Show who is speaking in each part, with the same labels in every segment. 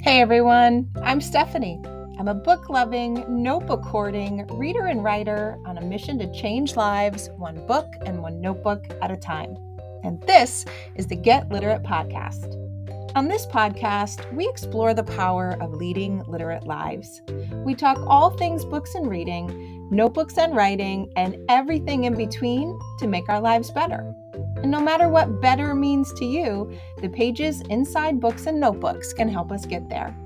Speaker 1: Hey everyone, I'm Stephanie. I'm a book-loving, notebook-hoarding reader and writer on a mission to change lives one book and one notebook at a time. And this is the Get Literate podcast. On this podcast, we explore the power of leading literate lives. We talk all things books and reading, notebooks and writing, and everything in between to make our lives better. And no matter what better means to you, the pages inside books and notebooks can help us get there.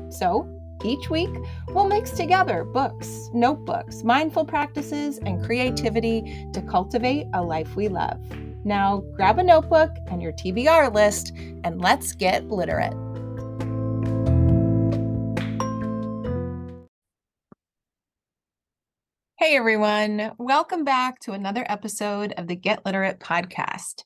Speaker 1: So, each week, we'll mix together books, notebooks, mindful practices, and creativity to cultivate a life we love. Now, grab a notebook and your TBR list, and let's get literate. Hey everyone, welcome back to another episode of the Get Literate podcast.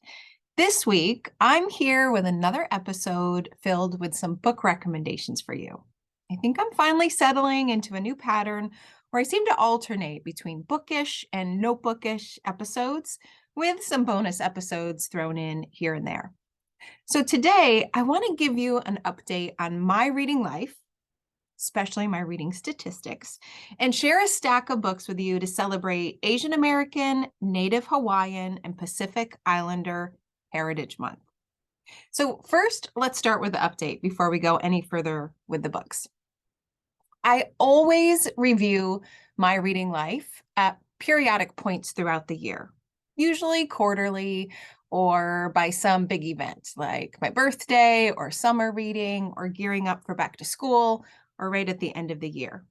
Speaker 1: This week, I'm here with another episode filled with some book recommendations for you. I think I'm finally settling into a new pattern where I seem to alternate between bookish and notebookish episodes with some bonus episodes thrown in here and there. So today, I want to give you an update on my reading life, especially my reading statistics, and share a stack of books with you to celebrate Asian American, Native Hawaiian, and Pacific Islander Heritage Month. So first, let's start with the update before we go any further with the books. I always review my reading life at periodic points throughout the year, usually quarterly or by some big event like my birthday or summer reading or gearing up for back to school or right at the end of the year.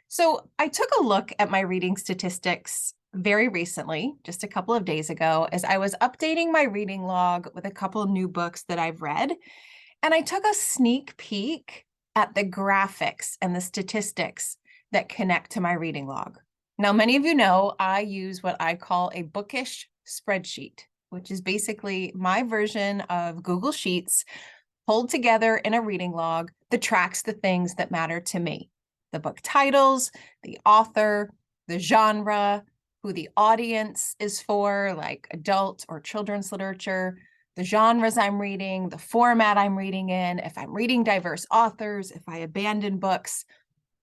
Speaker 1: So I took a look at my reading statistics very recently, just a couple of days ago, as I was updating my reading log with a couple of new books that I've read. And I took a sneak peek at the graphics and the statistics that connect to my reading log. Now, many of you know I use what I call a bookish spreadsheet, which is basically my version of Google Sheets pulled together in a reading log that tracks the things that matter to me. The book titles, the author, the genre, who the audience is for, like adult or children's literature, the genres I'm reading, the format I'm reading in, if I'm reading diverse authors, if I abandon books.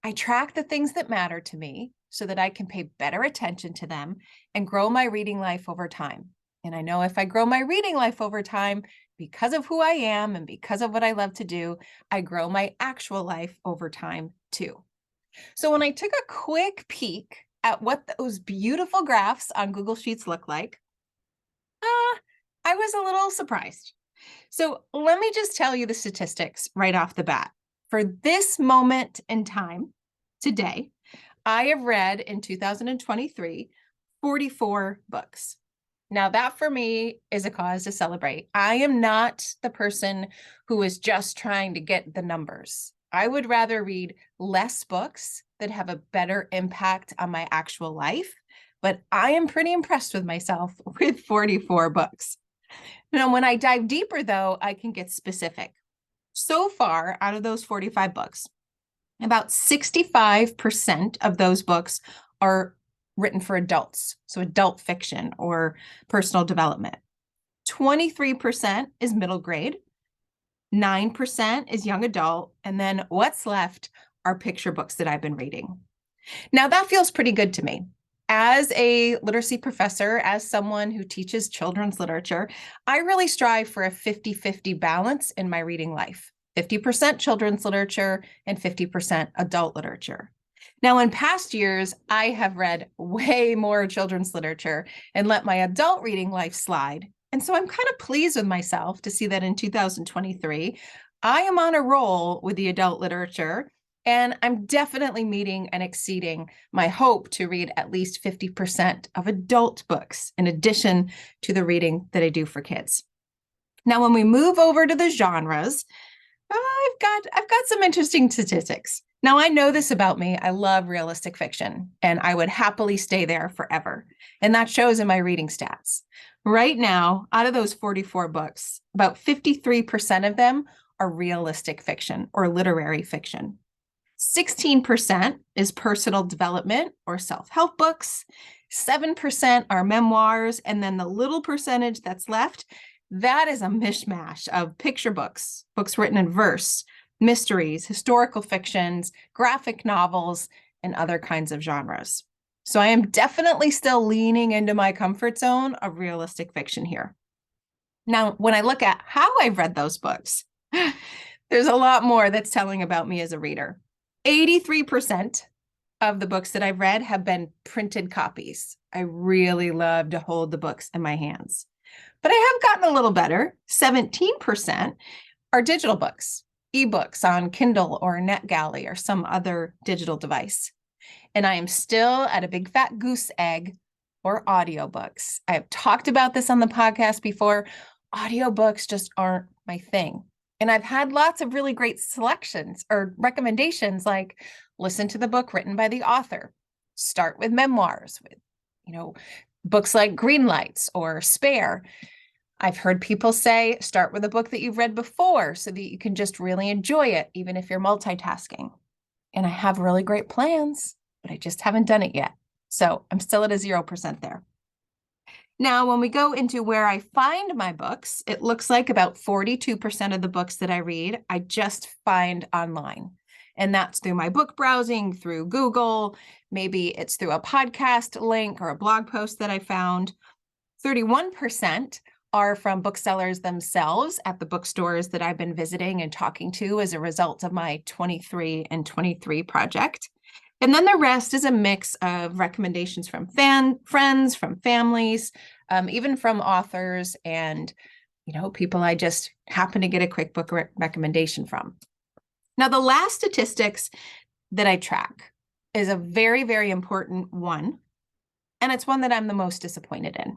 Speaker 1: I track the things that matter to me so that I can pay better attention to them and grow my reading life over time. And I know if I grow my reading life over time, because of who I am and because of what I love to do, I grow my actual life over time too. So when I took a quick peek at what those beautiful graphs on Google Sheets look like, I was a little surprised. So let me just tell you the statistics right off the bat. For this moment in time, today, I have read in 2023, 44 books. Now that for me is a cause to celebrate. I am not the person who is just trying to get the numbers. I would rather read less books that have a better impact on my actual life, but I am pretty impressed with myself with 44 books. Now, when I dive deeper though, I can get specific. So far, out of those 45 books, about 65% of those books are written for adults, so adult fiction or personal development. 23% is middle grade, 9% is young adult, and then what's left are picture books that I've been reading. Now that feels pretty good to me. As a literacy professor, as someone who teaches children's literature, I really strive for a 50-50 balance in my reading life. 50% children's literature and 50% adult literature. Now, in past years, I have read way more children's literature and let my adult reading life slide. And so I'm kind of pleased with myself to see that in 2023, I am on a roll with the adult literature, and I'm definitely meeting and exceeding my hope to read at least 50% of adult books in addition to the reading that I do for kids. Now, when we move over to the genres, I've got some interesting statistics. Now, I know this about me. I love realistic fiction, and I would happily stay there forever. And that shows in my reading stats. Right now, out of those 44 books, about 53% of them are realistic fiction or literary fiction. 16% is personal development or self-help books. 7% are memoirs. And then the little percentage that's left, that is a mishmash of picture books, books written in verse, mysteries, historical fictions, graphic novels, and other kinds of genres. So I am definitely still leaning into my comfort zone of realistic fiction here. Now, when I look at how I've read those books, there's a lot more that's telling about me as a reader. 83% of the books that I've read have been printed copies. I really love to hold the books in my hands. But I have gotten a little better. 17% are digital books, ebooks on Kindle or NetGalley or some other digital device. And I am still at a big fat goose egg for audiobooks. I have talked about this on the podcast before. Audiobooks just aren't my thing. And I've had lots of really great selections or recommendations, like listen to the book written by the author, start with memoirs, with, books like Green Lights or Spare. I've heard people say, start with a book that you've read before so that you can just really enjoy it, even if you're multitasking. And I have really great plans, but I just haven't done it yet. So I'm still at a 0% there. Now, when we go into where I find my books, it looks like about 42% of the books that I read, I just find online. And that's through my book browsing, through Google. Maybe it's through a podcast link or a blog post that I found. 31% are from booksellers themselves at the bookstores that I've been visiting and talking to as a result of my 23 and 23 project. And then the rest is a mix of recommendations from friends, from families, even from authors and, people I just happen to get a quick book recommendation from. Now, the last statistics that I track is a very, very important one, and it's one that I'm the most disappointed in.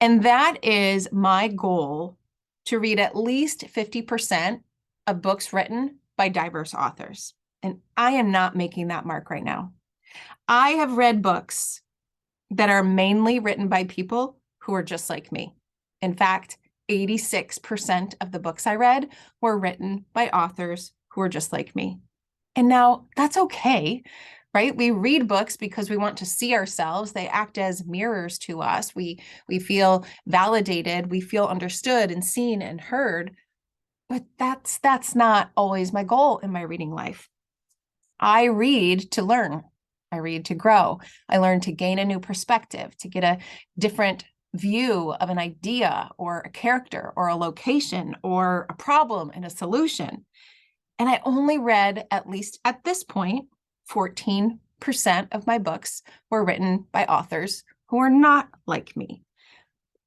Speaker 1: And that is my goal to read at least 50% of books written by diverse authors. And I am not making that mark right now. I have read books that are mainly written by people who are just like me. In fact, 86% of the books I read were written by authors who are just like me. And now that's okay, right? We read books because we want to see ourselves. They act as mirrors to us. We feel validated. We feel understood and seen and heard. But that's not always my goal in my reading life. I read to learn. I read to grow. I learn to gain a new perspective, to get a different view of an idea or a character or a location or a problem and a solution. And I only read, at least at this point, 14% of my books were written by authors who are not like me.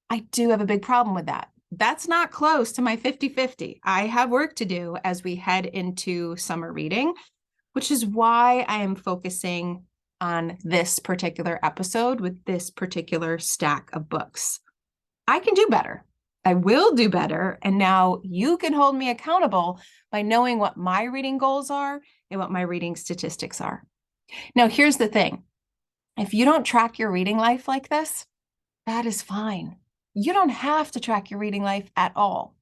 Speaker 1: I do have a big problem with that. That's not close to my 50-50. I have work to do as we head into summer reading, which is why I am focusing on this particular episode with this particular stack of books. I can do better. I will do better. And now you can hold me accountable by knowing what my reading goals are and what my reading statistics are. Now, here's the thing. If you don't track your reading life like this, that is fine. You don't have to track your reading life at all.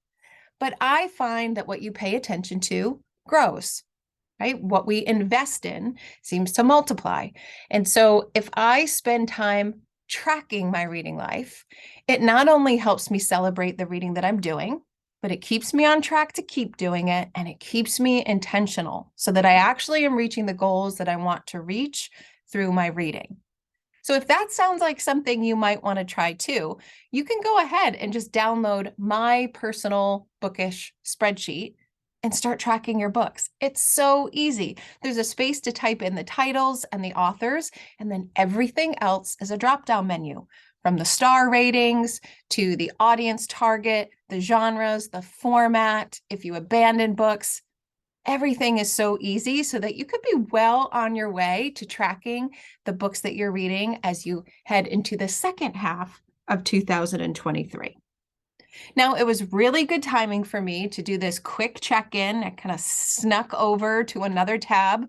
Speaker 1: But I find that what you pay attention to grows, right? What we invest in seems to multiply. And so if I spend time tracking my reading life, it not only helps me celebrate the reading that I'm doing, but it keeps me on track to keep doing it, and it keeps me intentional so that I actually am reaching the goals that I want to reach through my reading. So if that sounds like something you might want to try too, you can go ahead and just download my personal bookish spreadsheet and start tracking your books. It's so easy. There's a space to type in the titles and the authors, and then everything else is a drop-down menu, from the star ratings to the audience target, the genres, the format, if you abandon books. Everything is so easy so that you could be well on your way to tracking the books that you're reading as you head into the second half of 2023. Now, it was really good timing for me to do this quick check-in. I kind of snuck over to another tab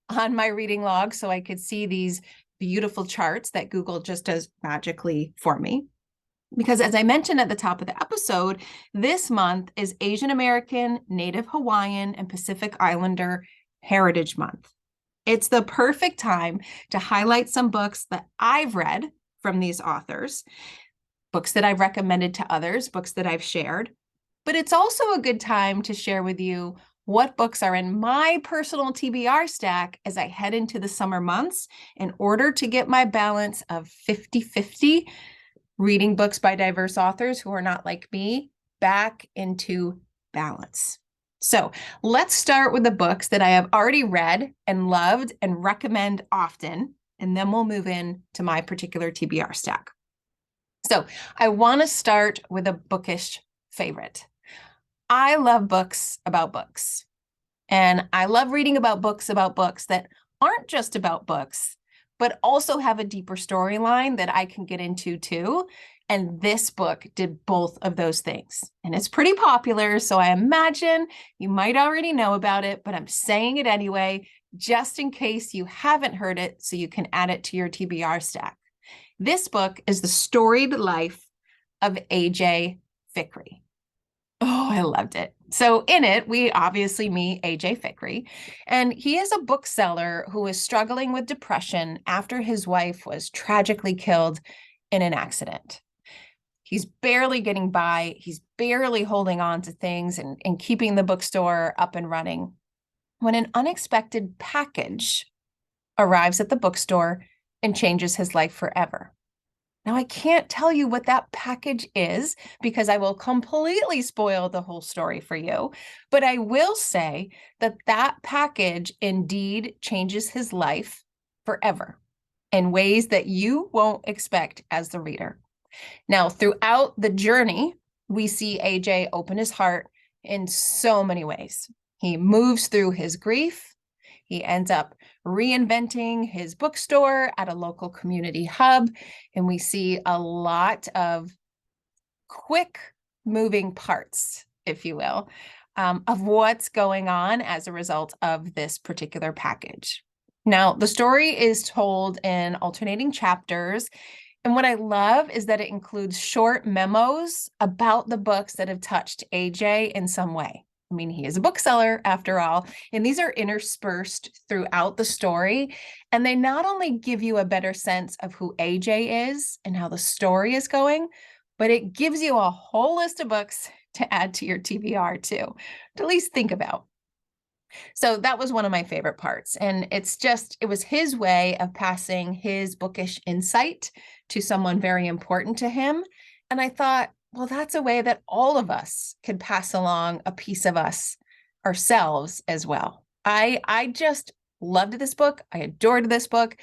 Speaker 1: on my reading log so I could see these beautiful charts that Google just does magically for me. Because as I mentioned at the top of the episode, this month is Asian American, Native Hawaiian, and Pacific Islander Heritage Month. It's the perfect time to highlight some books that I've read from these authors, books that I've recommended to others, books that I've shared. But it's also a good time to share with you what books are in my personal TBR stack as I head into the summer months in order to get my balance of 50-50 reading books by diverse authors who are not like me back into balance. So let's start with the books that I have already read and loved and recommend often, and then we'll move in to my particular TBR stack. So I want to start with a bookish favorite. I love books about books, and I love reading about books that aren't just about books, but also have a deeper storyline that I can get into too. And this book did both of those things. And it's pretty popular, so I imagine you might already know about it, but I'm saying it anyway, just in case you haven't heard it, so you can add it to your TBR stack. This book is The Storied Life of A.J. Fikry. Oh, I loved it. So in it, we obviously meet A.J. Fikry, and he is a bookseller who is struggling with depression after his wife was tragically killed in an accident. He's barely getting by. He's barely holding on to things and keeping the bookstore up and running when an unexpected package arrives at the bookstore and changes his life forever. Now, I can't tell you what that package is because I will completely spoil the whole story for you, but I will say that that package indeed changes his life forever in ways that you won't expect as the reader. Now, throughout the journey, we see AJ open his heart in so many ways. He moves through his grief. He ends up reinventing his bookstore at a local community hub, and we see a lot of quick moving parts, if you will, of what's going on as a result of this particular package. Now, the story is told in alternating chapters, and what I love is that it includes short memos about the books that have touched AJ in some way. I mean, he is a bookseller after all, and these are interspersed throughout the story. And they not only give you a better sense of who AJ is and how the story is going, but it gives you a whole list of books to add to your TBR too, to at least think about. So that was one of my favorite parts. And it was his way of passing his bookish insight to someone very important to him. And I thought, well, that's a way that all of us could pass along a piece of us ourselves as well. I just loved this book. I adored this book.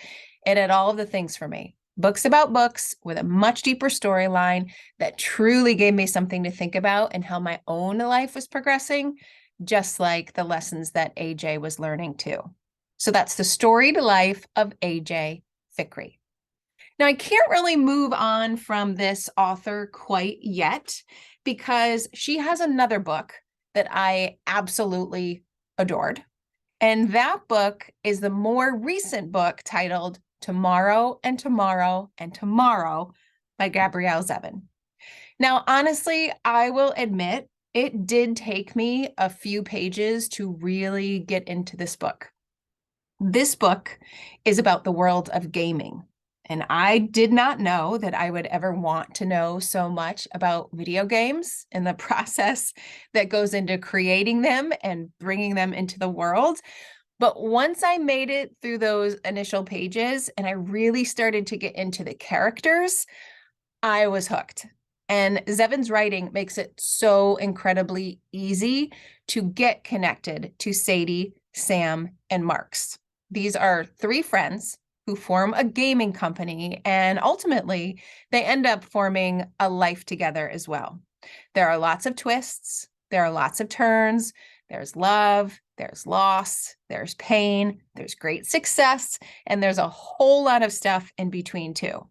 Speaker 1: It had all of the things for me. Books about books with a much deeper storyline that truly gave me something to think about and how my own life was progressing, just like the lessons that AJ was learning too. So that's The Storied Life of AJ Fikry. Now, I can't really move on from this author quite yet because she has another book that I absolutely adored. And that book is the more recent book titled Tomorrow and Tomorrow and Tomorrow by Gabrielle Zevin. Now, honestly, I will admit it did take me a few pages to really get into this book. This book is about the world of gaming. And I did not know that I would ever want to know so much about video games and the process that goes into creating them and bringing them into the world. But once I made it through those initial pages and I really started to get into the characters, I was hooked. And Zevin's writing makes it so incredibly easy to get connected to Sadie, Sam, and Marks. These are three friends who form a gaming company, and ultimately they end up forming a life together as well. There are lots of twists, there are lots of turns, there's love, there's loss, there's pain, there's great success, and there's a whole lot of stuff in between too.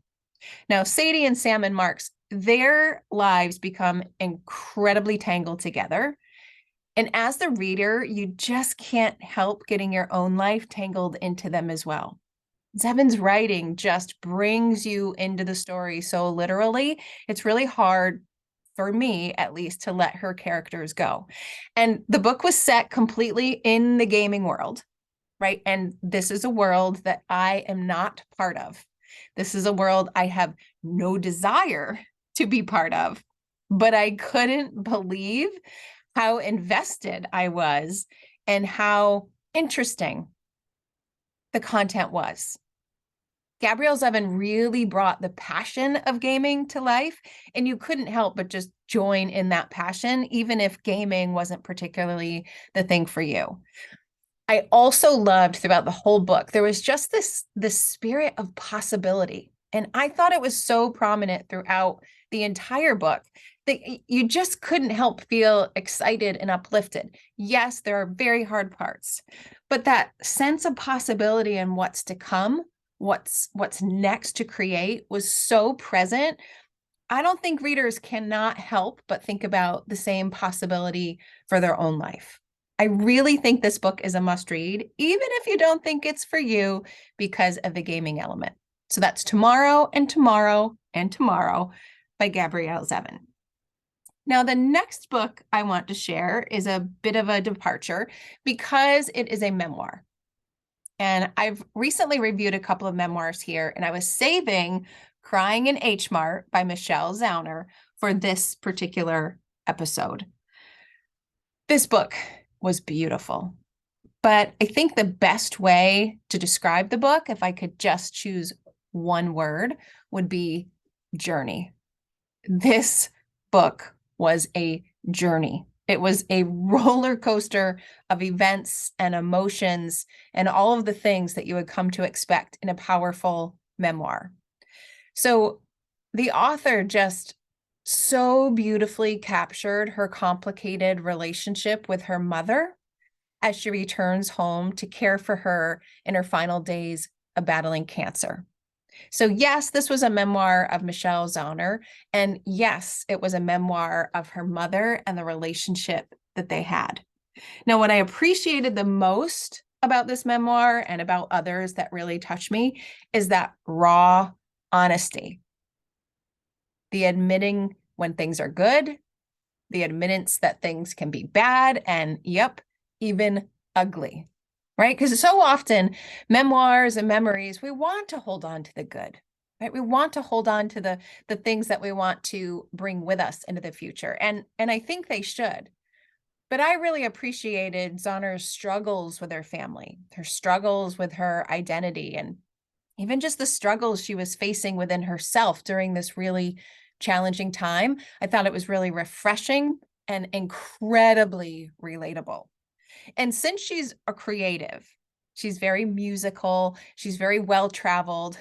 Speaker 1: Now, Sadie and Sam and Marks, their lives become incredibly tangled together. And as the reader, you just can't help getting your own life tangled into them as well. Zevin's writing just brings you into the story so literally, it's really hard for me, at least, to let her characters go. And the book was set completely in the gaming world, right? And this is a world that I am not part of. This is a world I have no desire to be part of, but I couldn't believe how invested I was, and how interesting the content was. Gabrielle Zevin really brought the passion of gaming to life, and you couldn't help but just join in that passion, even if gaming wasn't particularly the thing for you. I also loved throughout the whole book, there was just this spirit of possibility. And I thought it was so prominent throughout the entire book that you just couldn't help feel excited and uplifted. Yes, there are very hard parts, but that sense of possibility and what's to come, what's next to create was so present. I don't think readers cannot help but think about the same possibility for their own life. I really think this book is a must read, even if you don't think it's for you because of the gaming element. So that's Tomorrow and Tomorrow and Tomorrow by Gabrielle Zevin. Now, the next book I want to share is a bit of a departure because it is a memoir. And I've recently reviewed a couple of memoirs here, and I was saving Crying in H Mart by Michelle Zauner for this particular episode. This book was beautiful, but I think the best way to describe the book, if I could just choose one word, would be journey. This book was a journey. It was a roller coaster of events and emotions and all of the things that you would come to expect in a powerful memoir. So the author just so beautifully captured her complicated relationship with her mother as she returns home to care for her in her final days of battling cancer. So yes, this was a memoir of Michelle Zauner, and yes, it was a memoir of her mother and the relationship that they had. Now, what I appreciated the most about this memoir and about others that really touched me is that raw honesty. The admitting when things are good, the admittance that things can be bad, and yep, even ugly, right? Because so often memoirs and memories, we want to hold on to the good, right? We want to hold on to the things that we want to bring with us into the future. And I think they should. But I really appreciated Zauner's struggles with her family, her struggles with her identity, and even just the struggles she was facing within herself during this really challenging time. I thought it was really refreshing and incredibly relatable. And since she's a creative, she's very musical, she's very well-traveled,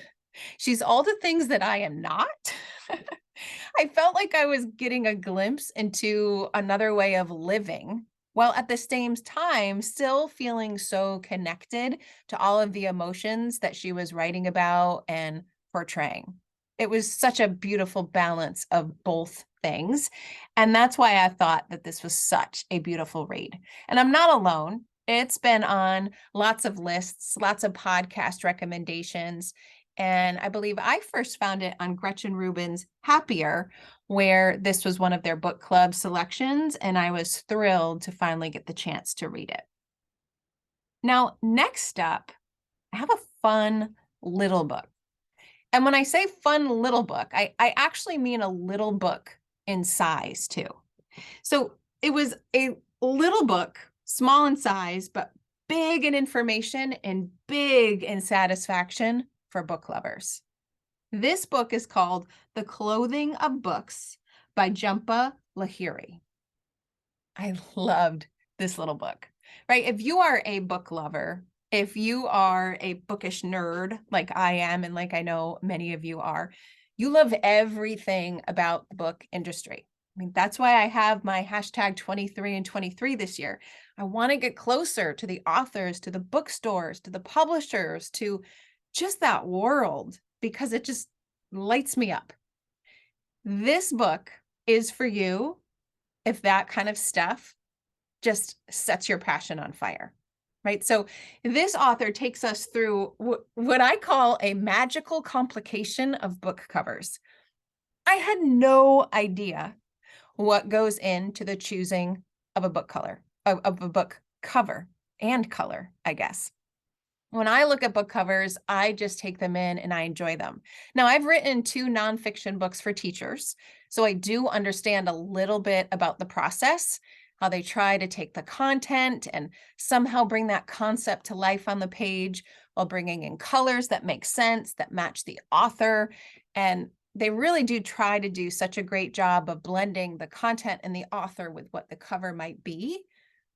Speaker 1: she's all the things that I am not. I felt like I was getting a glimpse into another way of living, while at the same time still feeling so connected to all of the emotions that she was writing about and portraying. It was such a beautiful balance of both things. And that's why I thought that this was such a beautiful read. And I'm not alone. It's been on lots of lists, lots of podcast recommendations. And I believe I first found it on Gretchen Rubin's Happier, where this was one of their book club selections. And I was thrilled to finally get the chance to read it. Now, next up, I have a fun little book. And when I say fun little book, I actually mean a little book in size too. So it was a little book, small in size, but big in information and big in satisfaction for book lovers. This book is called The Clothing of Books by Jhumpa Lahiri. I loved this little book, right? If you are a book lover, if you are a bookish nerd like I am, and like I know many of you are, you love everything about the book industry. I mean, that's why I have my hashtag 23 and 23 this year. I want to get closer to the authors, to the bookstores, to the publishers, to just that world, because it just lights me up. This book is for you if that kind of stuff just sets your passion on fire, right? So this author takes us through what I call a magical complication of book covers. I had no idea what goes into the choosing of a book color, of a book cover and color, I guess. When I look at book covers, I just take them in and I enjoy them. Now, I've written 2 nonfiction books for teachers, so I do understand a little bit about the process. how they try to take the content and somehow bring that concept to life on the page while bringing in colors that make sense, that match the author. And they really do try to do such a great job of blending the content and the author with what the cover might be.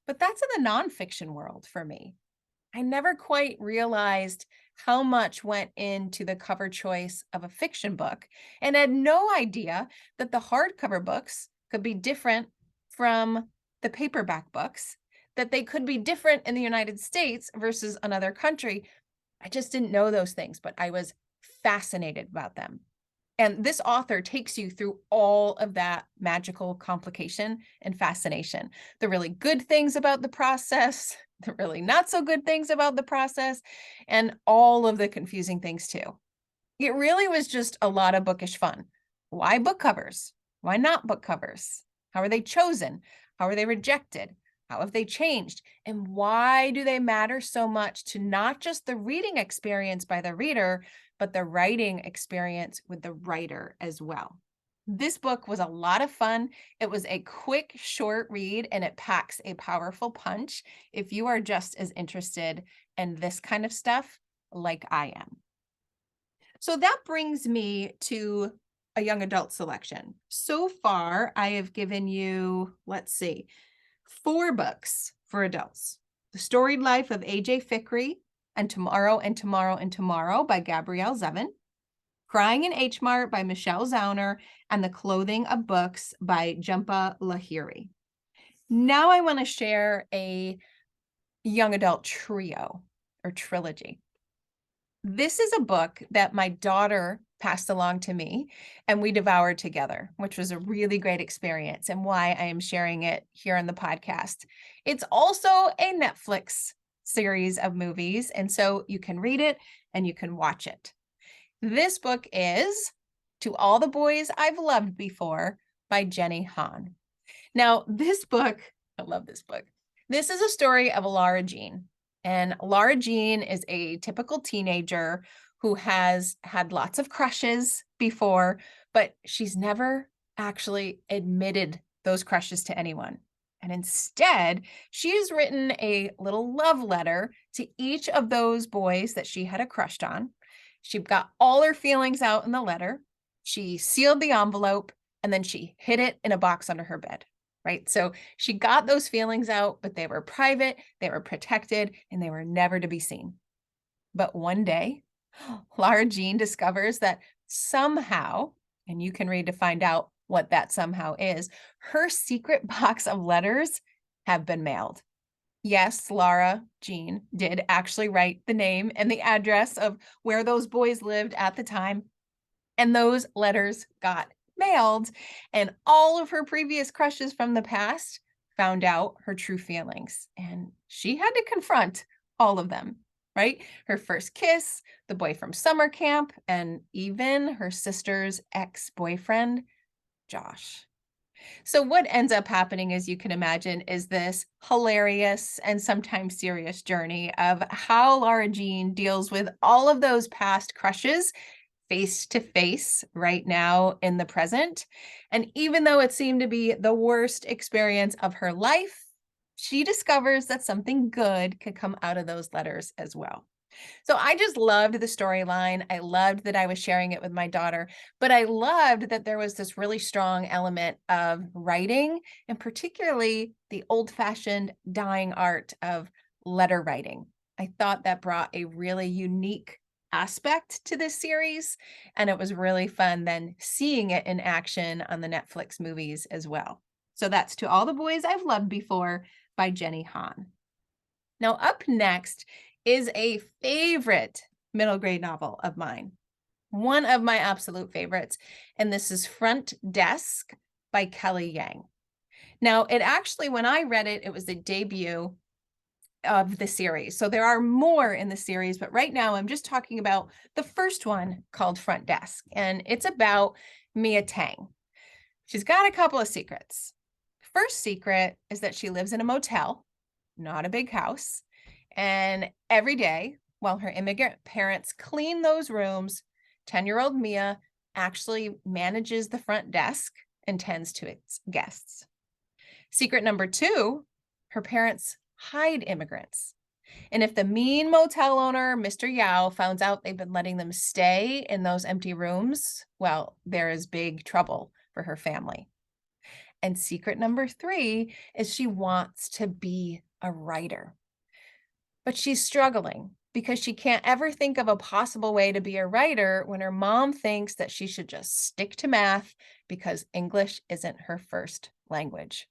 Speaker 1: But that's in the nonfiction world for me. I never quite realized how much went into the cover choice of a fiction book and had no idea that the hardcover books could be different from the paperback books, that they could be different in the United States versus another country. I just didn't know those things, but I was fascinated about them. And this author takes you through all of that magical complication and fascination. The really good things about the process, the really not so good things about the process, and all of the confusing things too. It really was just a lot of bookish fun. Why book covers? Why not book covers? How are they chosen? How are they rejected? How have they changed? And why do they matter so much to not just the reading experience by the reader, but the writing experience with the writer as well? This book was a lot of fun. It was a quick, short read, and it packs a powerful punch if you are just as interested in this kind of stuff like I am. So that brings me to a young adult selection. So far, I have given you, let's see, 4 books for adults. The Storied Life of A.J. Fikry and Tomorrow and Tomorrow and Tomorrow by Gabrielle Zevin, Crying in H Mart by Michelle Zauner, and The Clothing of Books by Jhumpa Lahiri. Now I want to share a young adult trio or trilogy. This is a book that my daughter passed along to me and we devoured together, which was a really great experience and why I am sharing it here on the podcast. It's also a Netflix series of movies, and so you can read it and you can watch it. This book is To All the Boys I've Loved Before by Jenny Han. Now, this book, I love this book. This is a story of Lara Jean. And Lara Jean is a typical teenager who has had lots of crushes before, but she's never actually admitted those crushes to anyone. And instead, she has written a little love letter to each of those boys that she had a crush on. She got all her feelings out in the letter. She sealed the envelope, and then she hid it in a box under her bed. Right? So she got those feelings out, but they were private, they were protected, and they were never to be seen. But one day, Lara Jean discovers that somehow, and you can read to find out what that somehow is, her secret box of letters have been mailed. Yes, Lara Jean did actually write the name and the address of where those boys lived at the time, and those letters got mailed, and all of her previous crushes from the past found out her true feelings, and she had to confront all of them, right? Her first kiss, the boy from summer camp, and even her sister's ex-boyfriend, Josh. So what ends up happening, as you can imagine, is this hilarious and sometimes serious journey of how Lara Jean deals with all of those past crushes face to face right now in the present. And even though it seemed to be the worst experience of her life, she discovers that something good could come out of those letters as well. So I just loved the storyline. I loved that I was sharing it with my daughter, but I loved that there was this really strong element of writing, and particularly the old-fashioned dying art of letter writing. I thought that brought a really unique aspect to this series, and it was really fun then seeing it in action on the Netflix movies as well. So that's To All the Boys I've Loved Before by Jenny Han. Now up next is a favorite middle grade novel of mine, one of my absolute favorites, and this is Front Desk by Kelly Yang. Now it actually, when I read it, it was the debut of the series. So there are more in the series, but right now I'm just talking about the first one called Front Desk, and it's about Mia Tang. She's got a couple of secrets. First secret is that she lives in a motel, not a big house, and every day while her immigrant parents clean those rooms, 10-year-old Mia actually manages the front desk and tends to its guests. Secret number 2, her parents hide immigrants. And if the mean motel owner, Mr. Yao, found out they've been letting them stay in those empty rooms, well, there is big trouble for her family. And secret number 3 is she wants to be a writer. But she's struggling because she can't ever think of a possible way to be a writer when her mom thinks that she should just stick to math because English isn't her first language.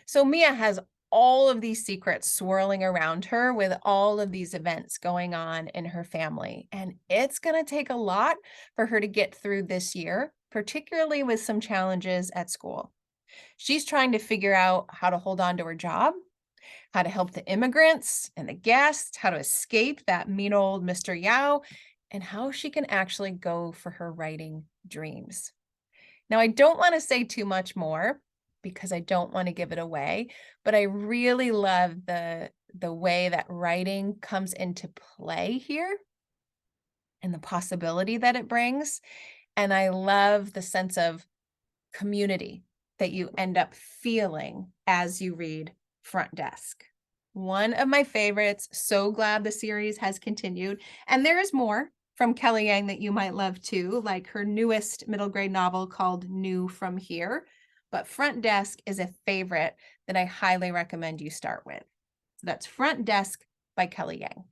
Speaker 1: So Mia has all of these secrets swirling around her with all of these events going on in her family. And it's going to take a lot for her to get through this year, particularly with some challenges at school. She's trying to figure out how to hold on to her job, how to help the immigrants and the guests, how to escape that mean old Mr. Yao, and how she can actually go for her writing dreams. Now, I don't want to say too much more because I don't want to give it away, but I really love the way that writing comes into play here and the possibility that it brings. And I love the sense of community that you end up feeling as you read Front Desk. One of my favorites. So glad the series has continued. And there is more from Kelly Yang that you might love too, like her newest middle grade novel called New From Here. But Front Desk is a favorite that I highly recommend you start with. So that's Front Desk by Kelly Yang.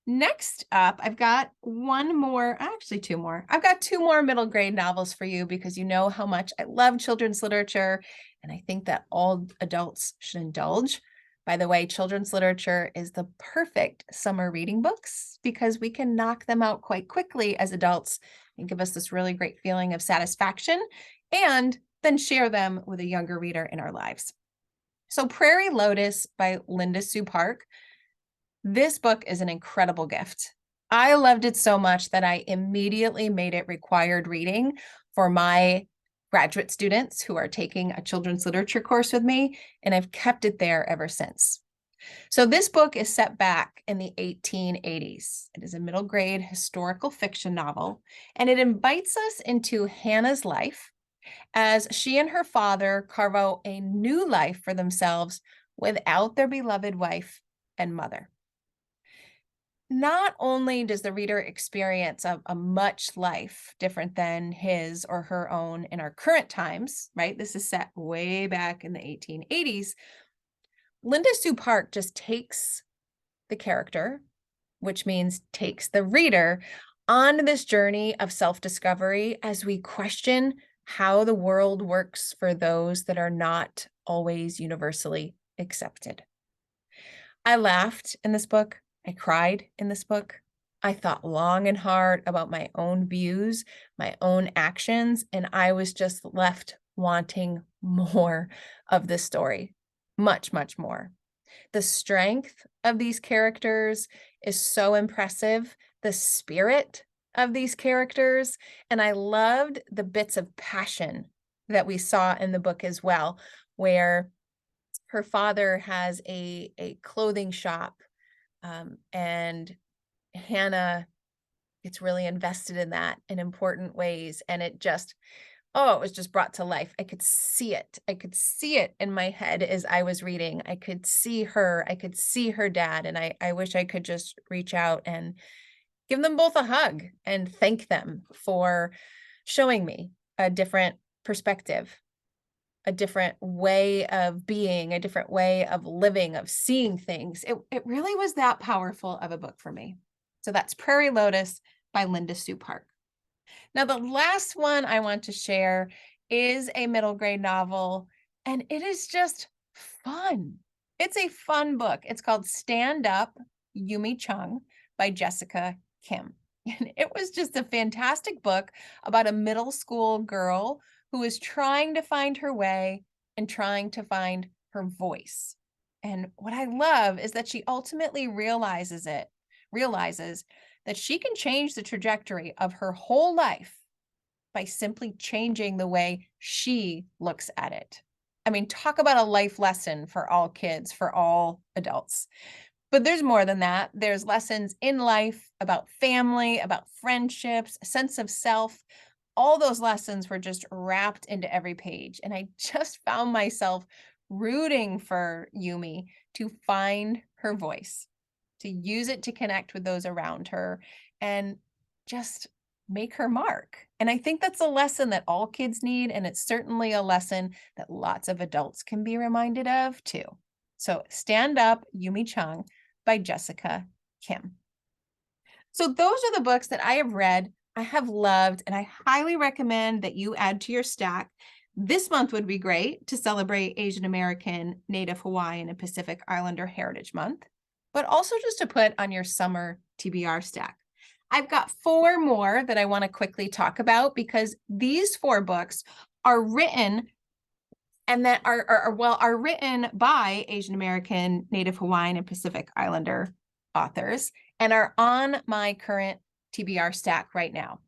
Speaker 1: Next up, I've got two more. I've got 2 more middle grade novels for you because you know how much I love children's literature, and I think that all adults should indulge. By the way, children's literature is the perfect summer reading books because we can knock them out quite quickly as adults and give us this really great feeling of satisfaction, and then share them with a younger reader in our lives. So Prairie Lotus by Linda Sue Park. This book is an incredible gift. I loved it so much that I immediately made it required reading for my graduate students who are taking a children's literature course with me, and I've kept it there ever since. So this book is set back in the 1880s. It is a middle grade historical fiction novel, and it invites us into Hannah's life as she and her father carve out a new life for themselves without their beloved wife and mother. Not only does the reader experience a much life different than his or her own in our current times, right? This is set way back in the 1880s. Linda Sue Park just takes the character, which means takes the reader, on this journey of self-discovery as we question how the world works for those that are not always universally accepted. I laughed in this book. I cried in this book. I thought long and hard about my own views, my own actions, and I was just left wanting more of this story. Much, much more. The strength of these characters is so impressive. The spirit of these characters, and I loved the bits of passion that we saw in the book as well, where her father has a clothing shop, and Hannah gets really invested in that in important ways. And it was just brought to life. I could see it. I could see it in my head as I was reading. I could see her. I could see her dad. And I wish I could just reach out and give them both a hug and thank them for showing me a different perspective, a different way of being, a different way of living, of seeing things. It really was that powerful of a book for me. So that's Prairie Lotus by Linda Sue Park. Now, the last one I want to share is a middle grade novel, and it is just fun. It's a fun book. It's called Stand Up, Yumi Chung by Jessica Kim. And it was just a fantastic book about a middle school girl who is trying to find her way and trying to find her voice. And what I love is that she ultimately realizes that she can change the trajectory of her whole life by simply changing the way she looks at it. I mean, talk about a life lesson for all kids, for all adults. But there's more than that. There's lessons in life about family, about friendships, a sense of self, all those lessons were just wrapped into every page. And I just found myself rooting for Yumi to find her voice, to use it to connect with those around her and just make her mark. And I think that's a lesson that all kids need. And it's certainly a lesson that lots of adults can be reminded of too. So Stand Up, Yumi Chung by Jessica Kim. So those are the books that I have read, I have loved, and I highly recommend that you add to your stack. This month would be great to celebrate Asian American, Native Hawaiian, and Pacific Islander Heritage Month, but also just to put on your summer TBR stack. I've got 4 more that I want to quickly talk about because these 4 books are written and that are written by Asian American, Native Hawaiian, and Pacific Islander authors and are on my current TBR stack right now.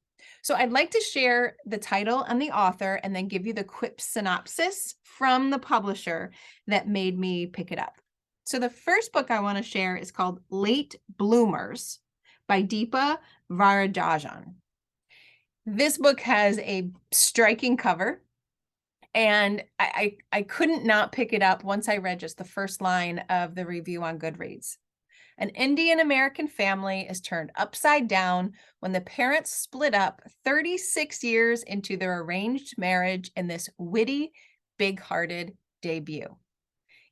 Speaker 1: So I'd like to share the title and the author and then give you the quick synopsis from the publisher that made me pick it up. So the first book I want to share is called Late Bloomers by Deepa Varadajan. This book has a striking cover, and I couldn't not pick it up once I read just the first line of the review on Goodreads. An Indian American family is turned upside down when the parents split up 36 years into their arranged marriage in this witty, big-hearted debut.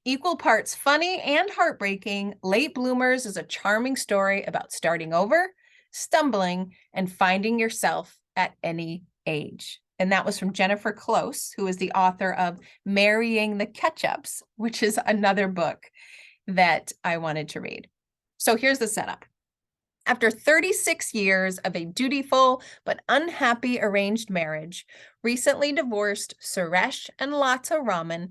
Speaker 1: Equal parts funny and heartbreaking, Late Bloomers is a charming story about starting over, stumbling, and finding yourself at any age. And that was from Jennifer Close, who is the author of Marrying the Ketchups, which is another book that I wanted to read. So here's the setup. After 36 years of a dutiful but unhappy arranged marriage, recently divorced Suresh and Lata Raman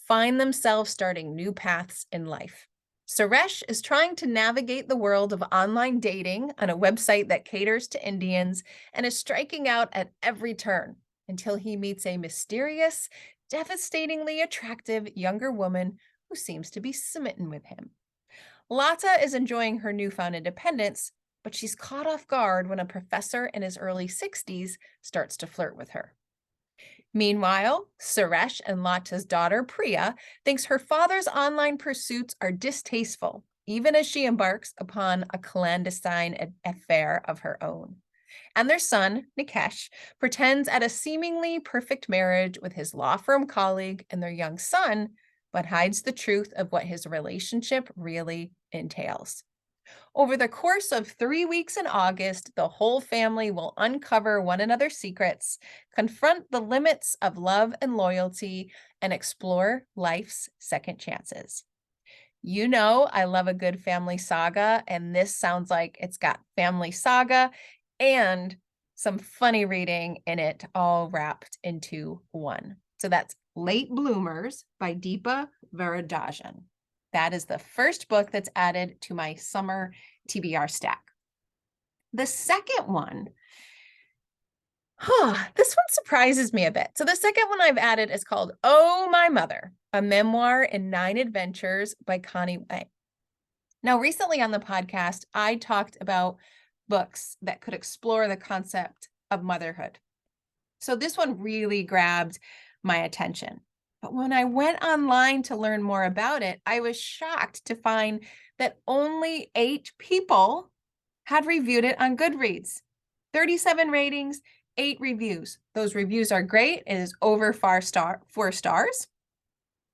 Speaker 1: find themselves starting new paths in life. Suresh is trying to navigate the world of online dating on a website that caters to Indians and is striking out at every turn until he meets a mysterious, devastatingly attractive younger woman who seems to be smitten with him. Lata is enjoying her newfound independence, but she's caught off guard when a professor in his early 60s starts to flirt with her. Meanwhile, Suresh and Lata's daughter, Priya, thinks her father's online pursuits are distasteful, even as she embarks upon a clandestine affair of her own. And their son, Nikesh, pretends at a seemingly perfect marriage with his law firm colleague and their young son, but hides the truth of what his relationship really entails. Over the course of 3 weeks in August, the whole family will uncover one another's secrets, confront the limits of love and loyalty, and explore life's second chances. You know, I love a good family saga, and this sounds like it's got family saga and some funny reading in it, all wrapped into one. So that's Late Bloomers by Deepa Varadajan. That is the first book that's added to my summer TBR stack. The second one, this one surprises me a bit. So the second one I've added is called Oh My Mother, a memoir in 9 adventures by Connie Wang. Now, recently on the podcast, I talked about books that could explore the concept of motherhood. So this one really grabbed my attention. But when I went online to learn more about it, I was shocked to find that only 8 people had reviewed it on Goodreads. 37 ratings, 8 reviews. Those reviews are great. It is over 4 stars.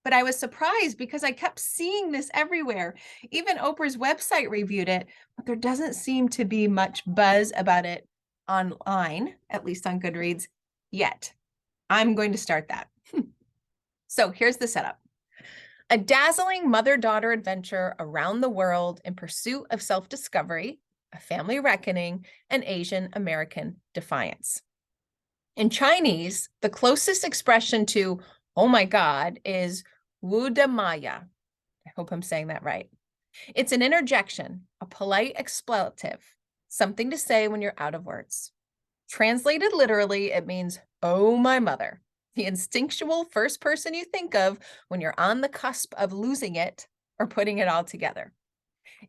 Speaker 1: But I was surprised because I kept seeing this everywhere. Even Oprah's website reviewed it, but there doesn't seem to be much buzz about it online, at least on Goodreads, yet. I'm going to start that. So here's the setup. A dazzling mother-daughter adventure around the world in pursuit of self-discovery, a family reckoning, and Asian American defiance. In Chinese, the closest expression to, oh my God, is wu de maya. I hope I'm saying that right. It's an interjection, a polite expletive, something to say when you're out of words. Translated literally, it means, oh my mother, the instinctual first person you think of when you're on the cusp of losing it or putting it all together.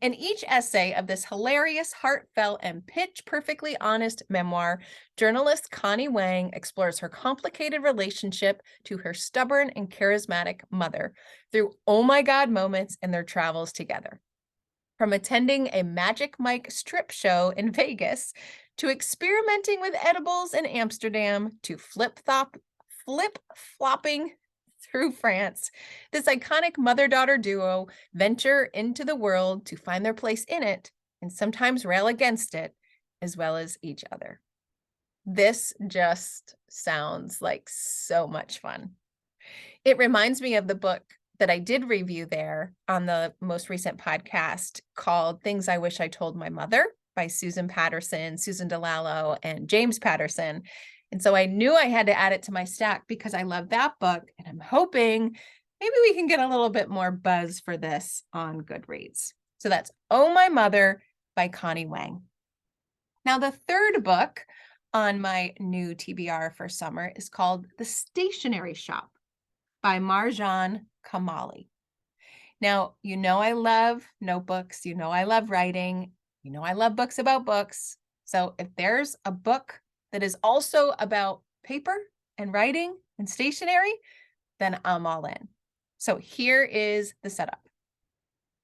Speaker 1: In each essay of this hilarious, heartfelt, and pitch perfectly honest memoir, journalist Connie Wang explores her complicated relationship to her stubborn and charismatic mother through oh my God moments in their travels together. From attending a Magic Mike strip show in Vegas to experimenting with edibles in Amsterdam to flip-flopping through France, this iconic mother-daughter duo venture into the world to find their place in it and sometimes rail against it, as well as each other. This just sounds like so much fun. It reminds me of the book that I did review there on the most recent podcast called Things I Wish I Told My Mother by Susan Patterson, Susan DeLallo, and James Patterson. And so I knew I had to add it to my stack because I love that book. And I'm hoping maybe we can get a little bit more buzz for this on Goodreads. So that's Oh My Mother by Connie Wang. Now, the third book on my new TBR for summer is called The Stationery Shop by Marjan Kamali. Now, you know I love notebooks. You know I love writing. You know I love books about books. So if there's a book that is also about paper and writing and stationery, then I'm all in. So here is the setup.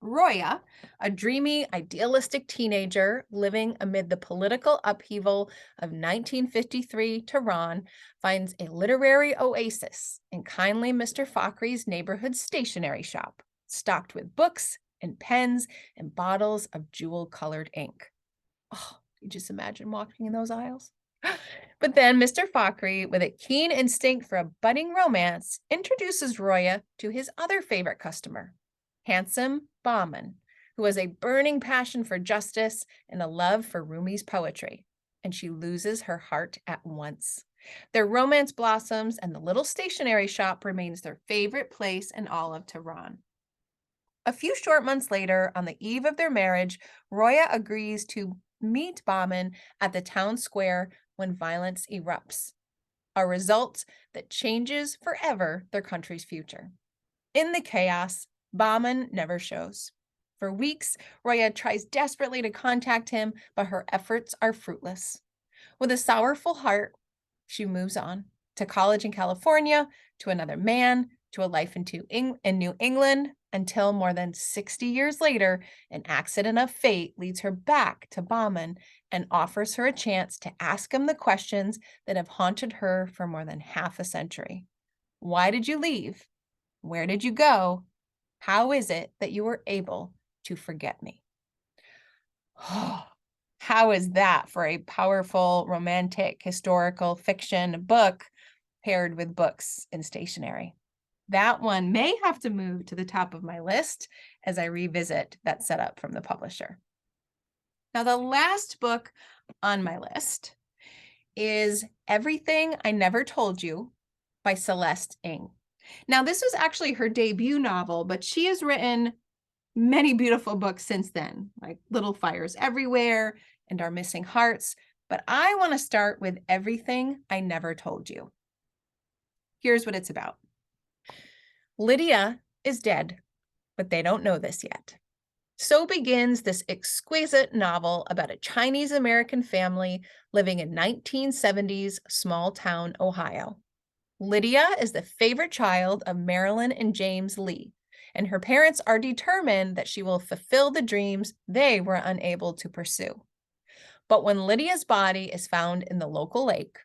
Speaker 1: Roya, a dreamy, idealistic teenager living amid the political upheaval of 1953 Tehran, finds a literary oasis in kindly Mr. Fakhri's neighborhood stationery shop, stocked with books and pens and bottles of jewel-colored ink. Oh, you just imagine walking in those aisles? But then Mr. Fakhri, with a keen instinct for a budding romance, introduces Roya to his other favorite customer, handsome Bahman, who has a burning passion for justice and a love for Rumi's poetry, and she loses her heart at once. Their romance blossoms, and the little stationery shop remains their favorite place in all of Tehran. A few short months later, on the eve of their marriage, Roya agrees to meet Bahman at the town square when violence erupts, a result that changes forever their country's future. In the chaos, Bahman never shows. For weeks, Roya tries desperately to contact him, but her efforts are fruitless. With a sorrowful heart, she moves on to college in California, to another man, to a life in New England, until more than 60 years later, an accident of fate leads her back to Bahman and offers her a chance to ask him the questions that have haunted her for more than half a century. Why did you leave? Where did you go? How is it that you were able to forget me? How is that for a powerful, romantic, historical fiction book paired with books and stationery? That one may have to move to the top of my list as I revisit that setup from the publisher. Now, the last book on my list is Everything I Never Told You by Celeste Ng. Now, this was actually her debut novel, but she has written many beautiful books since then, like Little Fires Everywhere and Our Missing Hearts. But I want to start with Everything I Never Told You. Here's what it's about. Lydia is dead, but they don't know this yet. So begins this exquisite novel about a Chinese-American family living in 1970s small-town Ohio. Lydia is the favorite child of Marilyn and James Lee, and her parents are determined that she will fulfill the dreams they were unable to pursue. But when Lydia's body is found in the local lake,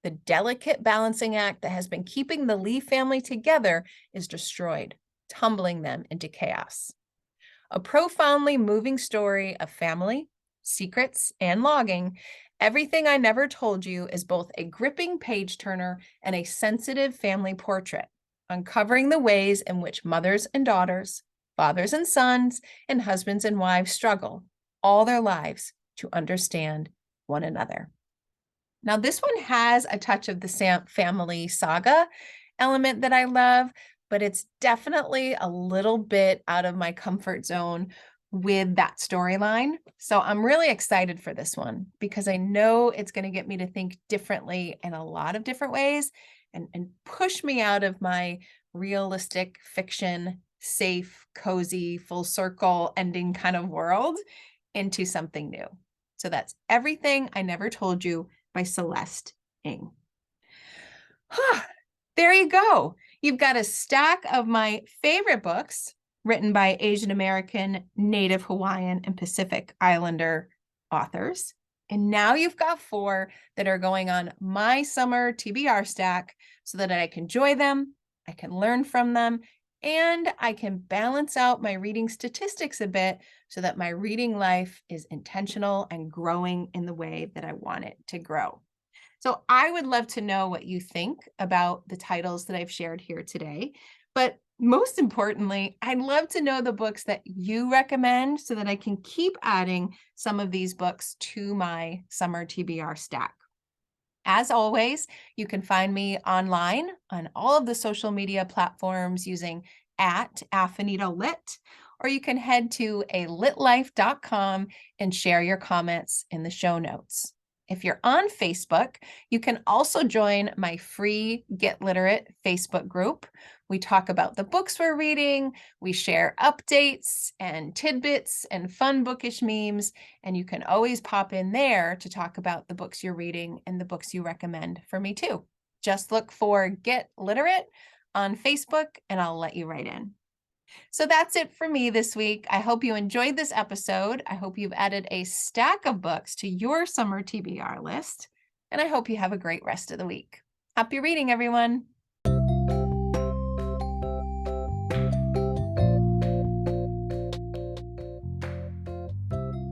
Speaker 1: the delicate balancing act that has been keeping the Lee family together is destroyed, tumbling them into chaos. A profoundly moving story of family, secrets, and longing, Everything I Never Told You is both a gripping page-turner and a sensitive family portrait, uncovering the ways in which mothers and daughters, fathers and sons, and husbands and wives struggle all their lives to understand one another. Now, this one has a touch of the family saga element that I love, but it's definitely a little bit out of my comfort zone with that storyline. So I'm really excited for this one because I know it's going to get me to think differently in a lot of different ways and push me out of my realistic fiction safe, cozy, full circle ending kind of world into something new. So that's Everything I Never Told You by Celeste Ng. There you go. You've got a stack of my favorite books written by Asian American, Native Hawaiian, and Pacific Islander authors. And now you've got 4 that are going on my summer TBR stack so that I can enjoy them, I can learn from them, and I can balance out my reading statistics a bit so that my reading life is intentional and growing in the way that I want it to grow. So I would love to know what you think about the titles that I've shared here today. But most importantly, I'd love to know the books that you recommend so that I can keep adding some of these books to my summer TBR stack. As always, you can find me online on all of the social media platforms using @AFfinitoLit, or you can head to alitlife.com and share your comments in the show notes. If you're on Facebook, you can also join my free Get Literate Facebook group. We talk about the books we're reading, we share updates and tidbits and fun bookish memes, and you can always pop in there to talk about the books you're reading and the books you recommend for me too. Just look for Get Literate on Facebook and I'll let you right in. So that's it for me this week. I hope you enjoyed this episode. I hope you've added a stack of books to your summer TBR list, and I hope you have a great rest of the week. Happy reading, everyone.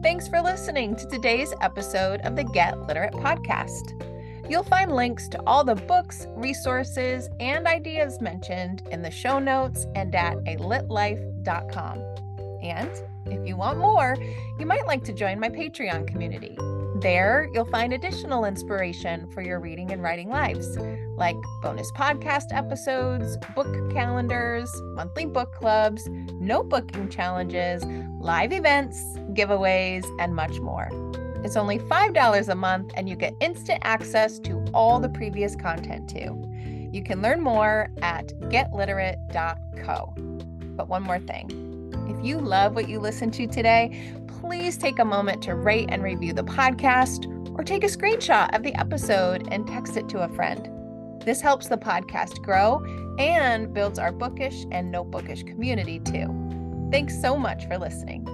Speaker 1: Thanks for listening to today's episode of the Get Literate podcast. You'll find links to all the books, resources, and ideas mentioned in the show notes and at alitlife.com. And if you want more, you might like to join my Patreon community. There, you'll find additional inspiration for your reading and writing lives, like bonus podcast episodes, book calendars, monthly book clubs, notebooking challenges, live events, giveaways, and much more. It's only $5 a month, and you get instant access to all the previous content too. You can learn more at getliterate.co. But one more thing. If you love what you listened to today, please take a moment to rate and review the podcast, or take a screenshot of the episode and text it to a friend. This helps the podcast grow and builds our bookish and notebookish community too. Thanks so much for listening.